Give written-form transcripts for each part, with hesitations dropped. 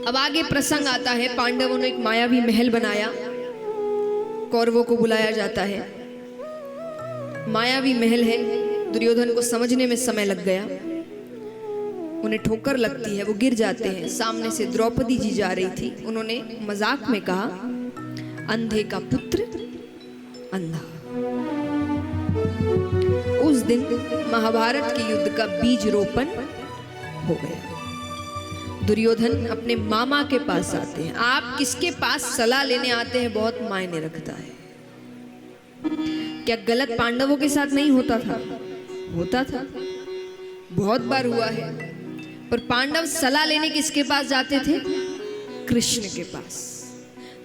अब आगे प्रसंग आता है, पांडवों ने एक मायावी महल बनाया, कौरवों को बुलाया जाता है। मायावी महल है, दुर्योधन को समझने में समय लग गया, उन्हें ठोकर लगती है, वो गिर जाते हैं। सामने से द्रौपदी जी जा रही थी, उन्होंने मजाक में कहा, अंधे का पुत्र अंधा। उस दिन महाभारत के युद्ध का बीज रोपण हो गया। दुर्योधन अपने मामा के पास आते हैं। आप किसके पास सलाह लेने आते हैं बहुत मायने रखता है। क्या गलत पांडवों के साथ नहीं होता था? होता था, बहुत बार हुआ है। पर पांडव सलाह लेने किसके पास जाते थे? कृष्ण के पास।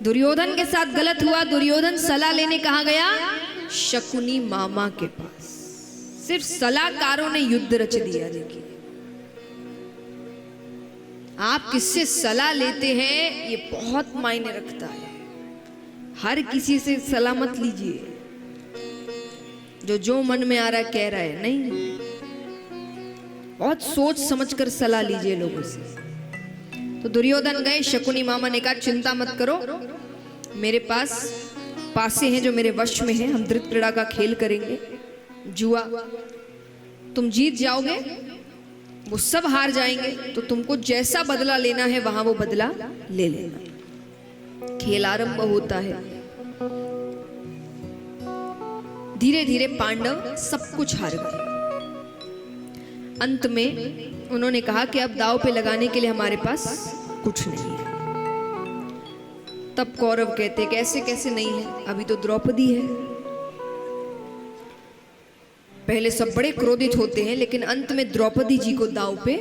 दुर्योधन के साथ गलत हुआ, दुर्योधन सलाह लेने कहाँ गया? शकुनी मामा के पास। सिर्फ सलाहकारों ने युद्ध रच दिया। देखिए, आप किससे सलाह लेते हैं ये बहुत मायने रखता है। हर किसी से सलाह मत लीजिए, जो मन में आ रहा है कह रहा है, नहीं, बहुत सोच समझकर सलाह लीजिए लोगों से। तो दुर्योधन गए, शकुनी मामा ने कहा, चिंता मत करो, मेरे पास पासे हैं जो मेरे वश में हैं, हम धृत क्रीड़ा का खेल करेंगे, जुआ, तुम जीत जाओगे, वो सब हार जाएंगे, तो तुमको जैसा बदला लेना है वहां वो बदला ले लेना। खेल आरंभ होता है। धीरे धीरे पांडव सब कुछ हार गए। अंत में उन्होंने कहा कि अब दांव पे लगाने के लिए हमारे पास कुछ नहीं है। तब कौरव कहते, कैसे कैसे नहीं है, अभी तो द्रौपदी है। पहले सब बड़े क्रोधित होते हैं, लेकिन अंत में द्रौपदी जी को दांव पे।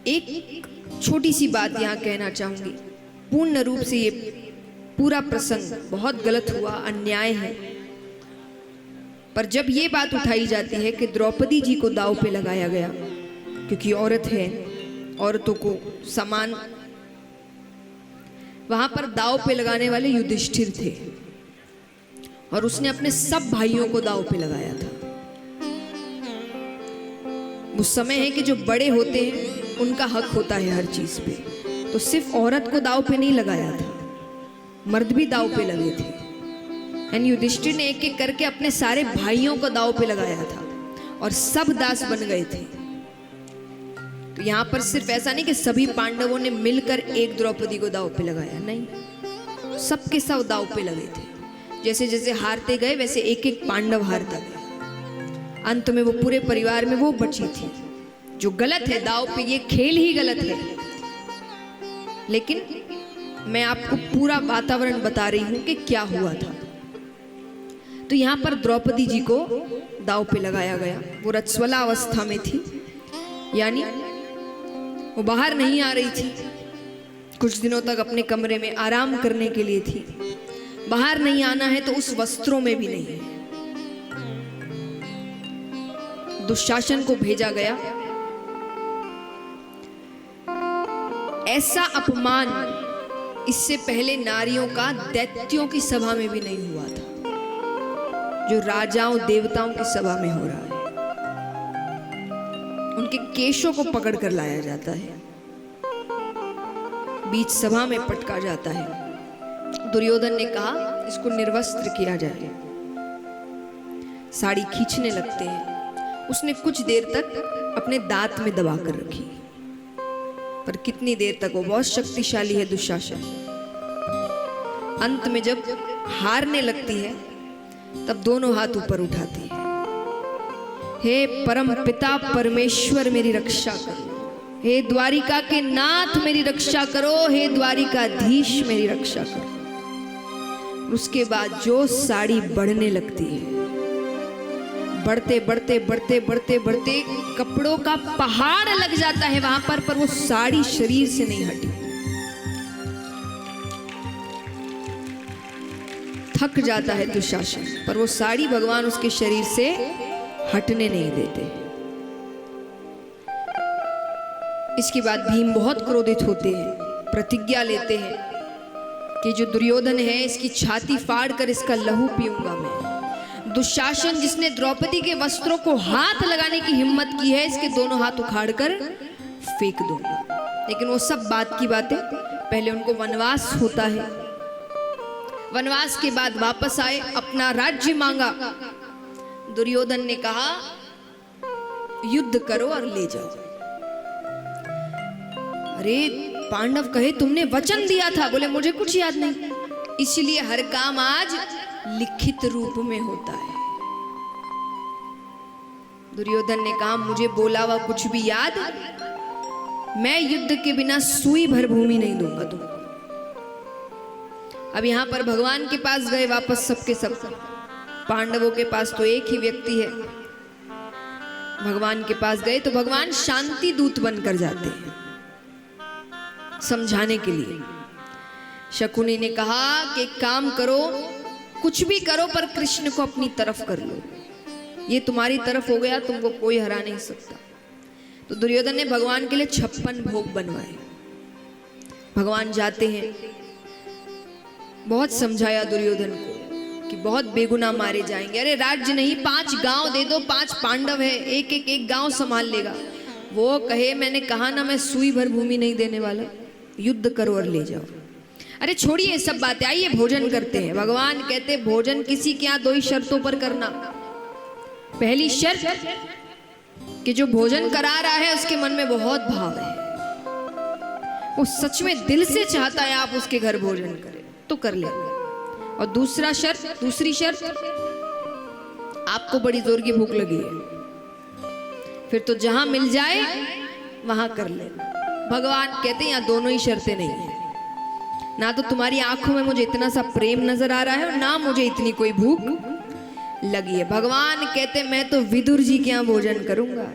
एक छोटी सी बात यहां कहना चाहूंगी, पूर्ण रूप से ये पूरा प्रसंग बहुत गलत हुआ, अन्याय है। पर जब ये बात उठाई जाती है कि द्रौपदी जी को दांव पे लगाया गया क्योंकि औरत है, औरतों को समान, वहां पर दांव पे लगाने वाले युधिष्ठिर थे और उसने अपने सब भाइयों को दांव पे लगाया था। वो समय है कि जो बड़े होते हैं उनका हक होता है हर चीज पे। तो सिर्फ औरत को दांव पे नहीं लगाया था, मर्द भी दांव पे लगे थे। यानी युधिष्ठिर ने एक एक करके अपने सारे भाइयों को दांव पे लगाया था और सब दास बन गए थे। तो यहां पर सिर्फ ऐसा नहीं कि सभी पांडवों ने मिलकर एक द्रौपदी को दांव पे लगाया, नहीं, सबके सब दांव पे लगे थे। जैसे जैसे हारते गए वैसे एक एक पांडव हारता गया। अंत में वो पूरे परिवार में वो बची थी। जो गलत है दांव पे, ये खेल ही गलत है। लेकिन मैं आपको पूरा वातावरण बता रही हूं कि क्या हुआ था। तो यहां पर द्रौपदी जी को दांव पे लगाया गया। वो रजस्वला अवस्था में थी, यानी वो बाहर नहीं आ रही थी। कुछ दिनों तक अपने कमरे में आराम करने के लिए थी। बाहर नहीं आना है तो उस वस्त्रों में भी नहीं। दुशासन को भेजा गया। ऐसा अपमान इससे पहले नारियों का दैत्यों की सभा में भी नहीं हुआ था, जो राजाओं देवताओं की सभा में हो रहा है। उनके केशों को पकड़ कर लाया जाता है, बीच सभा में पटका जाता है। दुर्योधन ने कहा इसको निर्वस्त्र किया जाए। साड़ी खींचने लगते हैं। उसने कुछ देर तक अपने दांत में दबा कर रखी, पर कितनी देर तक? वो बहुत शक्तिशाली है दुशासन। अंत में जब हारने लगती है तब दोनों हाथ ऊपर उठाती है, हे परम पिता परमेश्वर मेरी रक्षा करो, हे द्वारिका के नाथ मेरी रक्षा करो, हे द्वारिकाधीश मेरी रक्षा करो। उसके बाद जो साड़ी बढ़ने लगती है, बढ़ते बढ़ते बढ़ते बढ़ते बढ़ते कपड़ों का पहाड़ लग जाता है वहां पर वो साड़ी शरीर से नहीं हटी। थक जाता है दुशासन, पर वो साड़ी भगवान उसके शरीर से हटने नहीं देते। इसके बाद भीम बहुत क्रोधित होते हैं, प्रतिज्ञा लेते हैं कि जो दुर्योधन है इसकी छाती फाड़ कर इसका लहू पीऊंगा मैं। दुशासन जिसने द्रौपदी के वस्त्रों को हाथ लगाने की हिम्मत की है, इसके दोनों हाथ उखाड़ कर फेंक दूंगा। लेकिन वो सब बात की बातें, पहले उनको वनवास होता है, वनवास के बाद वापस आए, अपना राज्य मांगा। दुर्योधन ने कहा युद्ध करो और ले जाओ। अरे पांडव कहे तुमने वचन दिया था, बोले मुझे कुछ याद नहीं, इसलिए हर काम आज लिखित रूप में होता है। दुर्योधन ने कहा मुझे बोला हुआ कुछ भी याद, मैं युद्ध के बिना सुई भर भूमि नहीं दूंगा तुमको। अब यहां पर भगवान के पास गए वापस सबके सब, पांडवों के पास तो एक ही व्यक्ति है। भगवान के पास गए तो भगवान शांति दूत बनकर जाते हैं समझाने के लिए। शकुनी ने कहा कि काम करो, कुछ भी करो, पर कृष्ण को अपनी तरफ कर लो, ये तुम्हारी तरफ हो गया, तुमको कोई हरा नहीं सकता। तो दुर्योधन ने भगवान के लिए 56 भोग बनवाए। भगवान जाते हैं, बहुत समझाया दुर्योधन को कि बहुत बेगुनाह मारे जाएंगे। अरे राज्य नहीं, 5 गांव दे दो, 5 पांडव है, एक गांव संभाल लेगा। वो कहे मैंने कहा ना मैं सुई भर भूमि नहीं देने वाला, युद्ध करो और ले जाओ। अरे छोड़िए सब बातें, आइए भोजन करते हैं। भगवान कहते भोजन किसी के यहाँ 2 ही शर्तों पर करना। पहली शर्त कि जो भोजन करा रहा है उसके मन में बहुत भाव है, वो सच में दिल से चाहता है आप उसके घर भोजन करें तो कर ले। और दूसरी शर्त आपको बड़ी जोर की भूख लगी है, फिर तो जहां मिल जाए वहां कर लेना। भगवान कहते हैं यहाँ दोनों ही शर्तें नहीं है, ना तो तुम्हारी आंखों में मुझे इतना सा प्रेम नजर आ रहा है और ना मुझे इतनी कोई भूख लगी है। भगवान कहते मैं तो विदुर जी के यहाँ भोजन करूंगा।